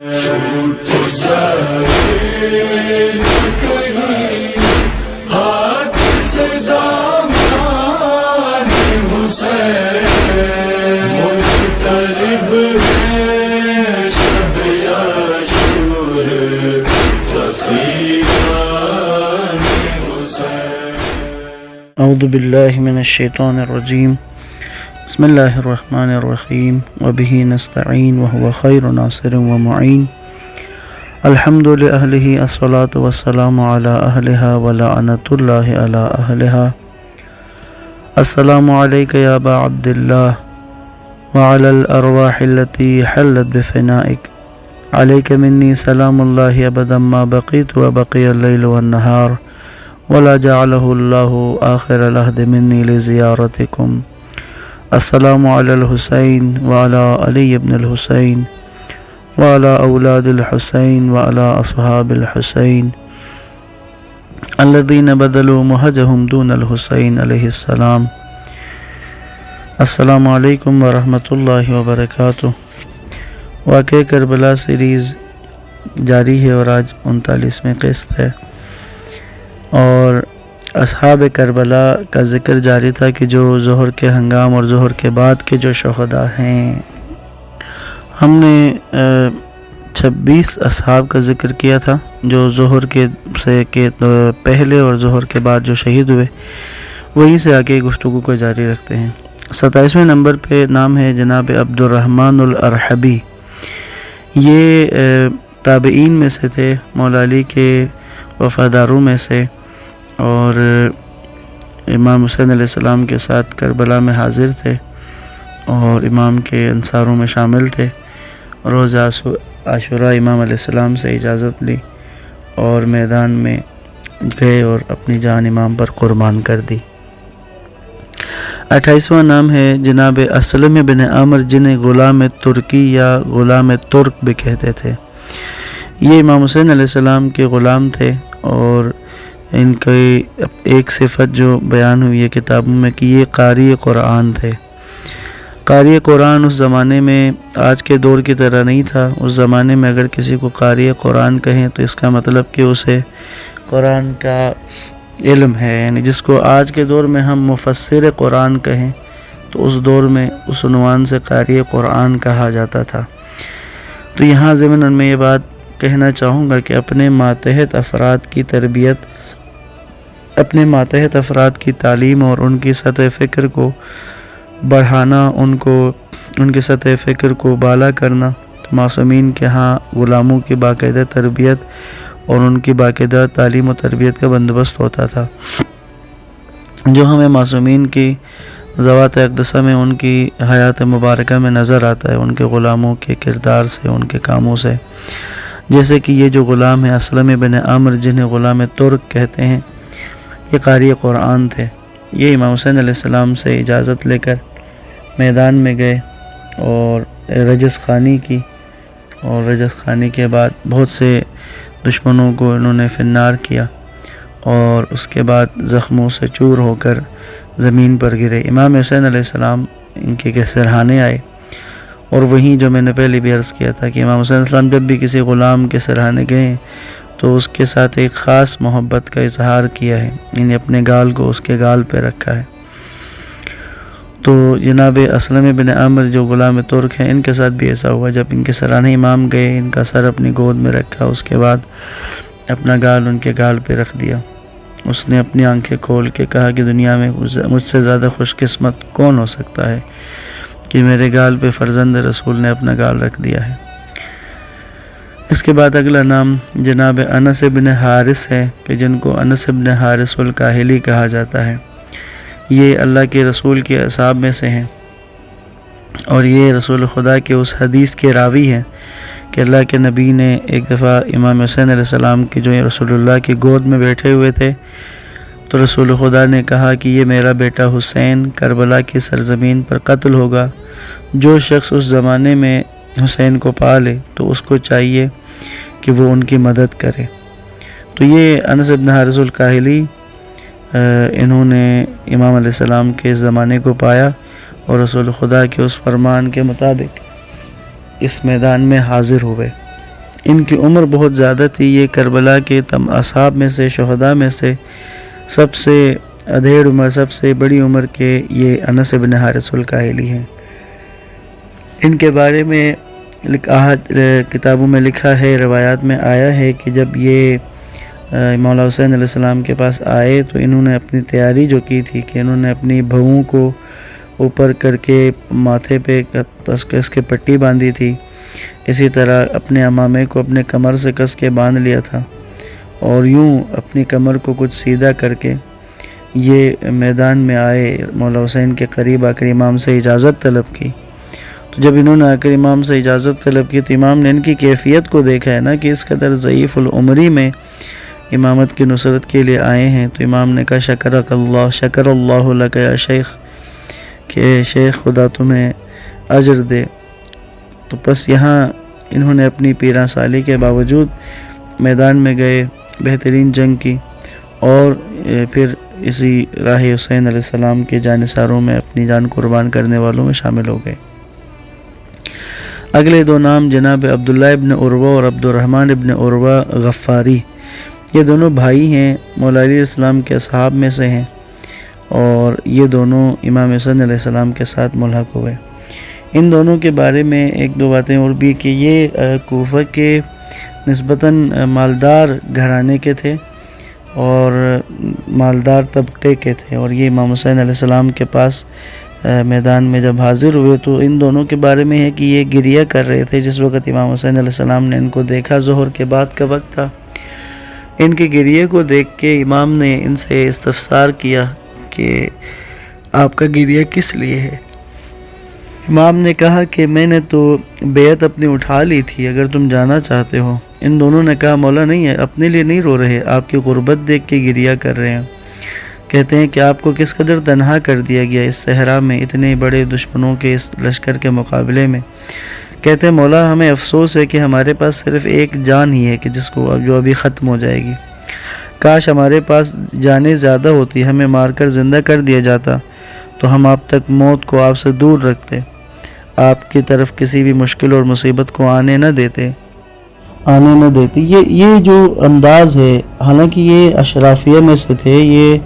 چھوٹ جائے کہیں ہاتھ سے دامان حسین، مقترب ہے شب عاشور صفیان حسین۔ اعوذ باللہ من الشیطان الرجیم، بسم اللہ الرحمن الرحیم، وبہ نستعین وہو خیر ناصر ومعین، الحمد لأہلہ الصلاة والسلام علی اہلہا ولعنۃ اللہ علی اہلہا۔ السلام علیک یا ابا عبداللہ وعلی الارواح التي حلت بفنائک، علیک منی سلام اللہ ابدا ما بقیت وبقی اللیل والنہار، ولا جعلہ اللہ آخر العہد منی لزیارتکم۔ السلام علی الحسین وعلی علی بن الحسین وعلی اولاد الحسین وعلی اصحاب الحسین الذین بذلوا مہجہم دون الحسین علیہ السلام۔ السلام علیکم ورحمۃ اللہ وبرکاتہ۔ واقعہ کربلا سیریز جاری ہے اور آج 39ویں قسط ہے، اور اصحاب کربلا کا ذکر جاری تھا کہ جو ظہر کے ہنگام اور ظہر کے بعد کے جو شہداء ہیں، ہم نے 26 اصحاب کا ذکر کیا تھا جو ظہر کے پہلے اور ظہر کے بعد جو شہید ہوئے، وہیں سے آگے گفتگو کو جاری رکھتے ہیں۔ 27ویں نمبر پہ نام ہے جناب عبد الرحمن الارحبی۔ یہ تابعین میں سے تھے، مولا علی کے وفاداروں میں سے، اور امام حسین علیہ السلام کے ساتھ کربلا میں حاضر تھے اور امام کے انصاروں میں شامل تھے۔ روز عاشوراء امام علیہ السلام سے اجازت لی اور میدان میں گئے اور اپنی جان امام پر قربان کر دی۔ 28واں نام ہے جناب اسلم بن عامر، جنہیں غلام ترکی یا غلام ترک بھی کہتے تھے۔ یہ امام حسین علیہ السلام کے غلام تھے، اور ان کی ایک صفت جو بیان ہوئی ہے کتابوں میں کہ یہ قاری قرآن تھے۔ قاری قرآن اس زمانے میں آج کے دور کی طرح نہیں تھا۔ اس زمانے میں اگر کسی کو قاری قرآن کہیں تو اس کا مطلب کہ اسے قرآن کا علم ہے، یعنی جس کو آج کے دور میں ہم مفسر قرآن کہیں تو اس دور میں اس عنوان سے قاری قرآن کہا جاتا تھا۔ تو یہاں ضمن میں یہ بات کہنا چاہوں گا کہ اپنے ماتحت افراد کی تربیت، اپنے ماتحت افراد کی تعلیم اور ان کی سطح فکر کو بڑھانا، ان کی سطح فکر کو بالا کرنا، تو معصومین کے ہاں غلاموں کی باقاعدہ تربیت اور ان کی باقاعدہ تعلیم و تربیت کا بندوبست ہوتا تھا، جو ہمیں معصومین کی ذوات اقدسہ میں ان کی حیات مبارکہ میں نظر آتا ہے، ان کے غلاموں کے کردار سے، ان کے کاموں سے۔ جیسے کہ یہ جو غلام ہے اسلم بن عامر، جنہیں غلام ترک کہتے ہیں، یہ قاری قرآن تھے۔ یہ امام حسین علیہ السلام سے اجازت لے کر میدان میں گئے اور رجس خوانی کی، اور رجس خوانی کے بعد بہت سے دشمنوں کو انہوں نے فنار کیا، اور اس کے بعد زخموں سے چور ہو کر زمین پر گرے۔ امام حسین علیہ السلام ان کے سرہانے آئے، اور وہیں جو میں نے پہلے بھی عرض کیا تھا کہ امام حسین علیہ السلام جب بھی کسی غلام کے سرہانے گئے تو اس کے ساتھ ایک خاص محبت کا اظہار کیا ہے، یعنی اپنے گال کو اس کے گال پہ رکھا ہے۔ تو جناب اسلم بن عامر جو غلام ترک ہیں، ان کے ساتھ بھی ایسا ہوا۔ جب ان کے سرانے امام گئے، ان کا سر اپنی گود میں رکھا، اس کے بعد اپنا گال ان کے گال پہ رکھ دیا۔ اس نے اپنی آنکھیں کھول کے کہا کہ دنیا میں مجھ سے زیادہ خوش قسمت کون ہو سکتا ہے کہ میرے گال پہ فرزند رسول نے اپنا گال رکھ دیا ہے۔ اس کے بعد اگلا نام جناب انس بن حارث ہے، کہ جن کو انس بن حارث الکاہلی کہا جاتا ہے۔ یہ اللہ کے رسول کے اصحاب میں سے ہیں، اور یہ رسول خدا کے اس حدیث کے راوی ہیں کہ اللہ کے نبی نے ایک دفعہ امام حسین علیہ السلام کی جو رسول اللہ کی گود میں بیٹھے ہوئے تھے، تو رسول خدا نے کہا کہ یہ میرا بیٹا حسین کربلا کی سرزمین پر قتل ہوگا۔ جو شخص اس زمانے میں حسین کو پا لے تو اس کو چاہیے کہ وہ ان کی مدد کرے۔ تو یہ انس بن حارث الکاہلی انہوں نے امام علیہ السلام کے زمانے کو پایا اور رسول خدا کے اس فرمان کے مطابق اس میدان میں حاضر ہوئے۔ ان کی عمر بہت زیادہ تھی. یہ کربلا کے اصحاب میں سے، شہداء میں سے سب سے ادھیڑ عمر، سب سے بڑی عمر کے یہ انس بن حارث الکاہلی ہیں. ان کے بارے میں کتابوں میں لکھا ہے، روایات میں آیا ہے کہ جب یہ مولا حسین علیہ السلام کے پاس آئے تو انہوں نے اپنی تیاری جو کی تھی کہ انہوں نے اپنی بہوؤں کو اوپر کر کے ماتھے پہ کس کے پٹی باندھی تھی. اسی طرح اپنے امامے کو اپنے کمر سے کس کے باندھ لیا تھا اور یوں اپنی کمر کو کچھ سیدھا کر کے یہ میدان میں آئے. مولا حسین کے قریب آ کر امام سے اجازت طلب کی. تو جب انہوں نے آ کر امام سے اجازت طلب کی تو امام نے ان کی کیفیت کو دیکھا ہے نا کہ اس قدر ضعیف العمری میں امامت کی نصرت کے لیے آئے ہیں. تو امام نے کہا شکر اللہ لک یا شیخ، کہ شیخ خدا تمہیں اجر دے. تو پس یہاں انہوں نے اپنی 13 سالی کے باوجود میدان میں گئے، بہترین جنگ کی اور پھر اسی راہ حسین علیہ السلام کے جانثاروں میں اپنی جان قربان کرنے والوں میں شامل ہو گئے. اگلے 2 نام جناب عبداللہ ابن عروہ اور عبد الرحمن ابن عروہ غفاری. یہ دونوں بھائی ہیں، مولا علیہ السلام کے اصحاب میں سے ہیں اور یہ دونوں امام حسین علیہ السلام کے ساتھ ملحق ہوئے. ان دونوں کے بارے میں 1-2 باتیں اور بھی کہ یہ کوفہ کے نسبتاً مالدار گھرانے کے تھے اور مالدار طبقے کے تھے، اور یہ امام حسین علیہ السلام کے پاس میدان میں جب حاضر ہوئے تو ان دونوں کے بارے میں ہے کہ یہ گریہ کر رہے تھے جس وقت امام حسین علیہ السلام نے ان کو دیکھا. ظہر کے بعد کا وقت تھا. ان کے گریہ کو دیکھ کے امام نے ان سے استفسار کیا کہ آپ کا گریہ کس لیے ہے؟ امام نے کہا کہ میں نے تو بیعت اپنی اٹھا لی تھی، اگر تم جانا چاہتے ہو. ان دونوں نے کہا مولا نہیں ہے، اپنے لیے نہیں رو رہے، آپ کی غربت دیکھ کے گریہ کر رہے ہیں. کہتے ہیں کہ آپ کو کس قدر تنہا کر دیا گیا اس صحرا میں، اتنے بڑے دشمنوں کے اس لشکر کے مقابلے میں. کہتے ہیں مولا ہمیں افسوس ہے کہ ہمارے پاس صرف ایک جان ہی ہے کہ جو ابھی ختم ہو جائے گی. کاش ہمارے پاس جانیں زیادہ ہوتی، ہمیں مار کر زندہ کر دیا جاتا تو ہم آپ تک موت کو آپ سے دور رکھتے، آپ کی طرف کسی بھی مشکل اور مصیبت کو آنے نہ دیتے. یہ جو انداز ہے، حالانکہ یہ اشرافیہ میں سے تھے، یہ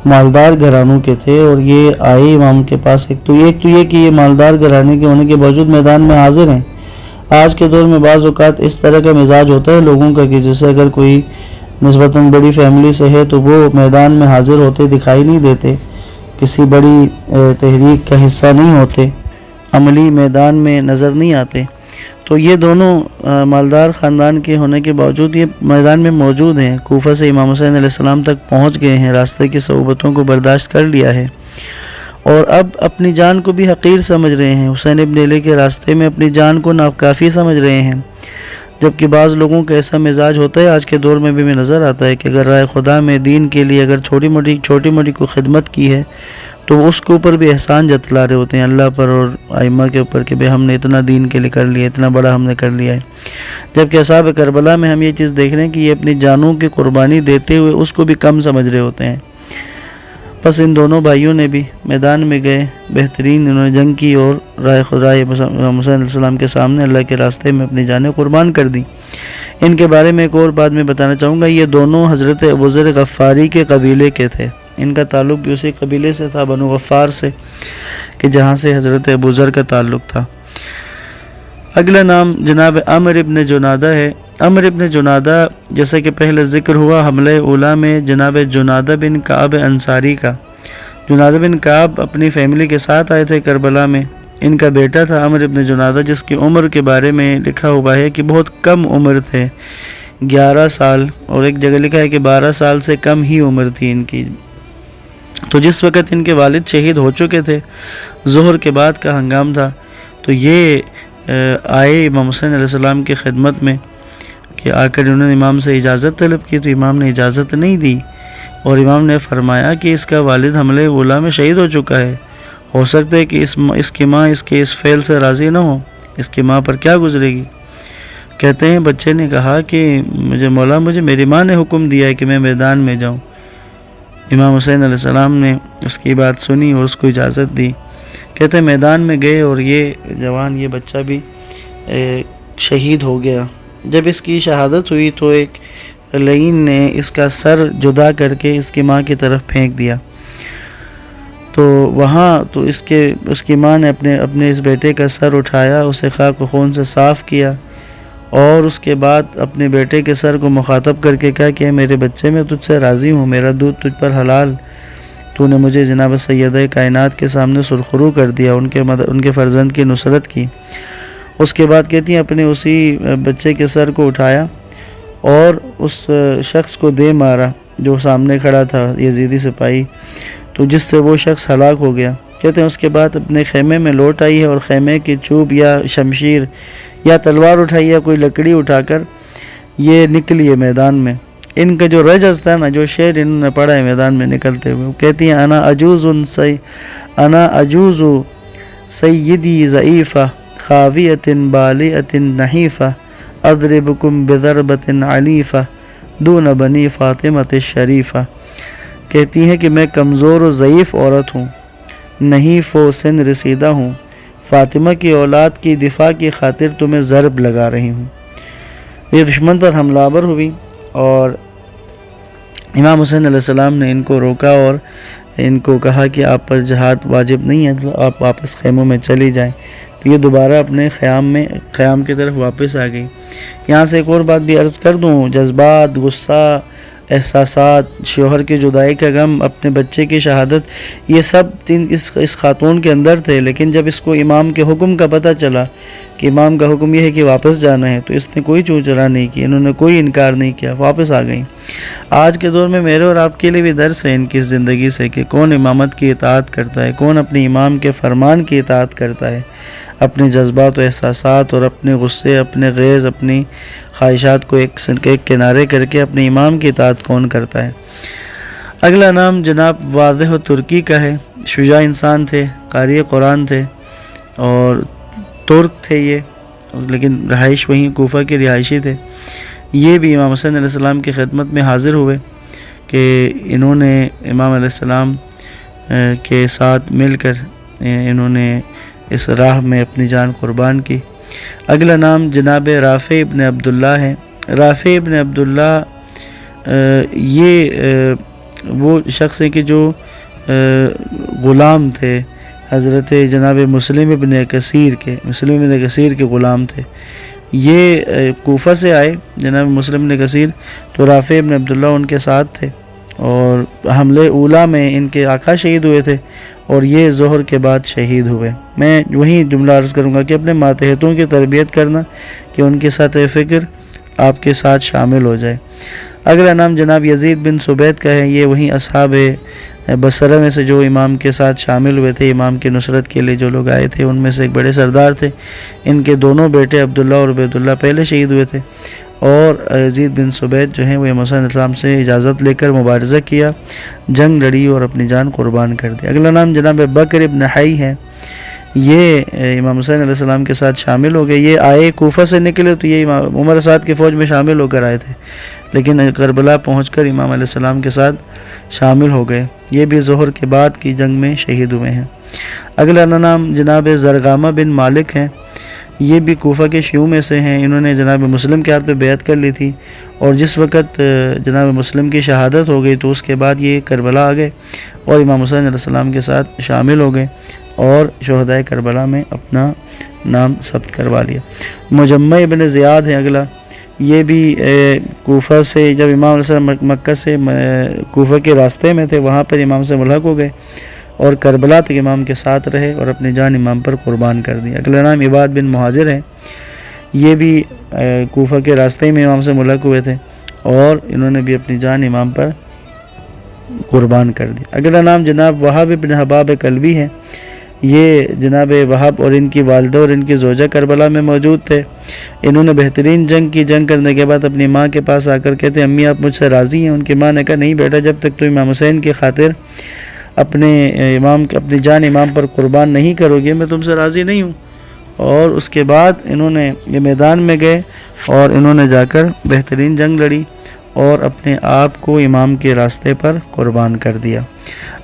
مالدار گھرانوں کے تھے اور یہ آئے امام کے پاس. ایک تو یہ کہ یہ مالدار گھرانے کے ہونے کے باوجود میدان میں حاضر ہیں. آج کے دور میں بعض اوقات اس طرح کا مزاج ہوتا ہے لوگوں کا کہ جیسے اگر کوئی نسبتاً بڑی فیملی سے ہے تو وہ میدان میں حاضر ہوتے دکھائی نہیں دیتے، کسی بڑی تحریک کا حصہ نہیں ہوتے، عملی میدان میں نظر نہیں آتے. تو یہ دونوں مالدار خاندان کے ہونے کے باوجود یہ میدان میں موجود ہیں. کوفہ سے امام حسین علیہ السلام تک پہنچ گئے ہیں، راستے کی صعوبتوں کو برداشت کر لیا ہے اور اب اپنی جان کو بھی حقیر سمجھ رہے ہیں. حسین ابن علی کے راستے میں اپنی جان کو ناکافی سمجھ رہے ہیں. جبکہ بعض لوگوں کا ایسا مزاج ہوتا ہے، آج کے دور میں بھی میں نظر آتا ہے کہ اگر رائے خدا میں دین کے لیے اگر چھوٹی موٹی کوئی خدمت کی ہے تو اس کے اوپر بھی احسان جتلا رہے ہوتے ہیں اللہ پر اور ائمہ کے اوپر کہ ہم نے اتنا دین کے لیے کر لیا، اتنا بڑا ہم نے کر لیا ہے. جبکہ اصحاب کربلا میں ہم یہ چیز دیکھ رہے ہیں کہ یہ اپنی جانوں کی قربانی دیتے ہوئے اس کو بھی کم سمجھ رہے ہوتے ہیں. بس ان دونوں بھائیوں نے بھی میدان میں گئے، بہترین انہوں نے جنگ کی اور رائے حسین علیہ السلام کے سامنے اللہ کے راستے میں اپنی جانیں قربان کر دی. ان کے بارے میں ایک اور بات میں بتانا چاہوں گا. یہ دونوں حضرت ابوذر غفاری کے قبیلے کے تھے. ان کا تعلق بھی اسی قبیلے سے تھا، بنو غفار سے، کہ جہاں سے حضرت ابوذر کا تعلق تھا. اگلا نام جناب عمر ابن جنادہ ہے. عمر ابن جنادہ جیسا کہ پہلے ذکر ہوا حملہ اولا میں جناب جنادہ بن کعب انصاری کا. جنادہ بن کعب اپنی فیملی کے ساتھ آئے تھے کربلا میں. ان کا بیٹا تھا عمر ابن جنادہ جس کی عمر کے بارے میں لکھا ہوا ہے کہ بہت کم عمر تھے، 11 سال، اور ایک جگہ لکھا ہے کہ 12 سال سے کم ہی عمر تھی ان کی. تو جس وقت ان کے والد شہید ہو چکے تھے، ظہر کے بعد کا ہنگام تھا، تو یہ آئے امام حسین علیہ السلام کی خدمت میں کہ آ کر انہوں نے امام سے اجازت طلب کی. تو امام نے اجازت نہیں دی اور امام نے فرمایا کہ اس کا والد حملہ اولا میں شہید ہو چکا ہے، ہو سکتا ہے کہ اس کی ماں اس کے اس فعل سے راضی نہ ہو، اس کی ماں پر کیا گزرے گی. کہتے ہیں بچے نے کہا کہ مجھے میری ماں نے حکم دیا ہے کہ میں میدان میں جاؤں. امام حسین علیہ السلام نے اس کی بات سنی اور اس کو اجازت دی. کہتے ہیں میدان میں گئے اور یہ جوان، یہ بچہ بھی شہید ہو گیا جب اس کی شہادت ہوئی تو ایک لعین نے اس کا سر جدا کر کے اس کی ماں کی طرف پھینک دیا، تو وہاں تو اس کی ماں نے اپنے اس بیٹے کا سر اٹھایا، اسے خاک و خون سے صاف کیا، اور اس کے بعد اپنے بیٹے کے سر کو مخاطب کر کے کہا کہ میرے بچے میں تجھ سے راضی ہوں، میرا دودھ تجھ پر حلال، تو نے مجھے جناب سیدہ کائنات کے سامنے سرخرو کر دیا، ان کے فرزند کی نصرت کی۔ اس کے بعد کہتی ہیں اپنے اسی بچے کے سر کو اٹھایا اور اس شخص کو دے مارا جو سامنے کھڑا تھا، یزیدی سپاہی، تو جس سے وہ شخص ہلاک ہو گیا۔ کہتے ہیں اس کے بعد اپنے خیمے میں لوٹ آئی ہے اور خیمے کی چوب یا شمشیر یا تلوار اٹھائی یا کوئی لکڑی اٹھا کر یہ نکلی ہے میدان میں۔ ان کا جو رجز تھا نا، جو شعر انہوں نے پڑھا ہے میدان میں نکلتے ہوئے، وہ کہتی ہیں انا عجوز سیدی ضعیفہ خاویۃ بالیۃ نحیفہ اضربکم بضربۃ عنیفہ دون بنی فاطمۃ الشریفہ۔ کہتی ہیں کہ میں کمزور و ضعیف عورت ہوں، نحیف و سن رسیدہ ہوں، فاطمہ کی اولاد کی دفاع کی خاطر تمہیں ضرب لگا رہی ہوں۔ یہ دشمن پر حملہ آور ہوئی اور امام حسین علیہ السلام نے ان کو روکا اور ان کو کہا کہ آپ پر جہاد واجب نہیں ہے، تو آپ واپس خیموں میں چلی جائیں۔ تو یہ دوبارہ اپنے خیام کی طرف واپس آ گئی۔ یہاں سے ایک اور بات بھی عرض کر دوں، جذبات، غصہ، احساسات، شوہر کی جدائی کا غم، اپنے بچے کی شہادت، یہ سب اس خاتون کے اندر تھے، لیکن جب اس کو امام کے حکم کا پتہ چلا کہ امام کا حکم یہ ہے کہ واپس جانا ہے، تو اس نے کوئی چوچرا نہیں کی، انہوں نے کوئی انکار نہیں کیا، واپس آ گئیں۔ آج کے دور میں میرے اور آپ کے لیے بھی درس ہے ان کی زندگی سے کہ کون امامت کی اطاعت کرتا ہے، کون اپنے امام کے فرمان کی اطاعت کرتا ہے، اپنے جذبات و احساسات اور اپنے غصے، اپنے غیظ، اپنی خواہشات کو ایک کنارے کر کے اپنے امام کی اطاعت کون کرتا ہے۔ اگلا نام جناب واضح ترکی کا ہے۔ شجاع انسان تھے، قاری قرآن تھے اور ترک تھے یہ، لیکن رہائش وہیں کوفہ کے رہائشی تھے۔ یہ بھی امام حسین علیہ السلام کی خدمت میں حاضر ہوئے کہ انہوں نے امام علیہ السلام کے ساتھ مل کر انہوں نے اس راہ میں اپنی جان قربان کی۔ اگلا نام جناب رافع ابن عبداللہ ہے۔ رافع ابن عبداللہ یہ وہ شخص ہیں کہ جو غلام تھے حضرت جناب مسلم ابن کثیر کے غلام تھے۔ یہ کوفہ سے آئے جناب مسلم ابن کثیر، تو رافع ابن عبداللہ ان کے ساتھ تھے اور حملے اولا میں ان کے آقا شہید ہوئے تھے اور یہ ظہر کے بعد شہید ہوئے۔ میں وہی جملہ عرض کروں گا کہ اپنے ماتحتوں کی تربیت کرنا کہ ان کے ساتھ فکر آپ کے ساتھ شامل ہو جائے۔ اگلا نام جناب یزید بن سبید کا ہے۔ یہ وہیں اصحاب بصرہ میں سے جو امام کے ساتھ شامل ہوئے تھے، امام کی نصرت کے لیے جو لوگ آئے تھے، ان میں سے ایک بڑے سردار تھے۔ ان کے دونوں بیٹے عبداللہ اور عبیداللہ پہلے شہید ہوئے تھے، اور یزید بن سبید جو ہیں وہ امام حسین علیہ السلام سے اجازت لے کر مبارزہ کیا، جنگ لڑی اور اپنی جان قربان کر دی۔ اگلا نام جناب بکر ابن حی ہے۔ یہ امام حسین علیہ السلام کے ساتھ شامل ہو گئے۔ یہ آئے کوفہ سے نکلے تو یہ عمر سعد کی فوج میں شامل ہو کر آئے تھے، لیکن کربلا پہنچ کر امام علیہ السلام کے ساتھ شامل ہو گئے۔ یہ بھی ظہر کے بعد کی جنگ میں شہید ہوئے ہیں۔ اگلا نام جناب زرغامہ بن مالک ہیں۔ یہ بھی کوفہ کے شیعوں میں سے ہیں۔ انہوں نے جناب مسلم کے ہاتھ پہ بیعت کر لی تھی، اور جس وقت جناب مسلم کی شہادت ہو گئی تو اس کے بعد یہ کربلا آ گئے اور امام حسین علیہ السلام کے ساتھ شامل ہو گئے اور شہدائے کربلا میں اپنا نام ثبت کروا لیا۔ مجمع ابن زیاد ہے اگلا۔ یہ بھی کوفہ سے، جب امام علیہ السلام مکہ سے کوفہ کے راستے میں تھے، وہاں پر امام سے ملحق ہو گئے اور کربلا تک امام کے ساتھ رہے اور اپنی جان امام پر قربان کر دی۔ اگلا نام عباد بن مہاجر ہے۔ یہ بھی کوفہ کے راستے میں امام سے ملحق ہوئے تھے اور انہوں نے بھی اپنی جان امام پر قربان کر دی۔ اگلا نام جناب وہاب بن حباب کلبی ہے۔ یہ جناب وہاب اور ان کی والدہ اور ان کی زوجہ کربلا میں موجود تھے۔ انہوں نے بہترین جنگ کرنے کے بعد اپنی ماں کے پاس آ کر کہتے ہیں امی آپ مجھ سے راضی ہیں؟ ان کی ماں نے کہا نہیں بیٹا، جب تک تو امام حسین کی خاطر اپنی جان امام پر قربان نہیں کرو گے میں تم سے راضی نہیں ہوں۔ اور اس کے بعد انہوں نے یہ میدان میں گئے اور انہوں نے جا کر بہترین جنگ لڑی اور اپنے آپ کو امام کے راستے پر قربان کر دیا۔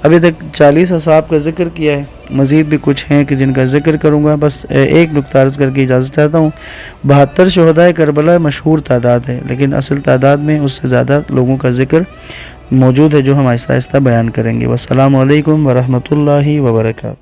ابھی تک 40 اصحاب کا ذکر کیا ہے۔ مزید بھی کچھ ہیں کہ جن کا ذکر کروں گا. بس ایک نکتہ عرض کر کے اجازت چاہتا ہوں. 72 شہدائے کربلا مشہور تعداد ہے، لیکن اصل تعداد میں اس سے زیادہ لوگوں کا ذکر موجود ہے جو ہم آہستہ آہستہ بیان کریں گے. والسلام علیکم ورحمۃ اللہ وبرکاتہ.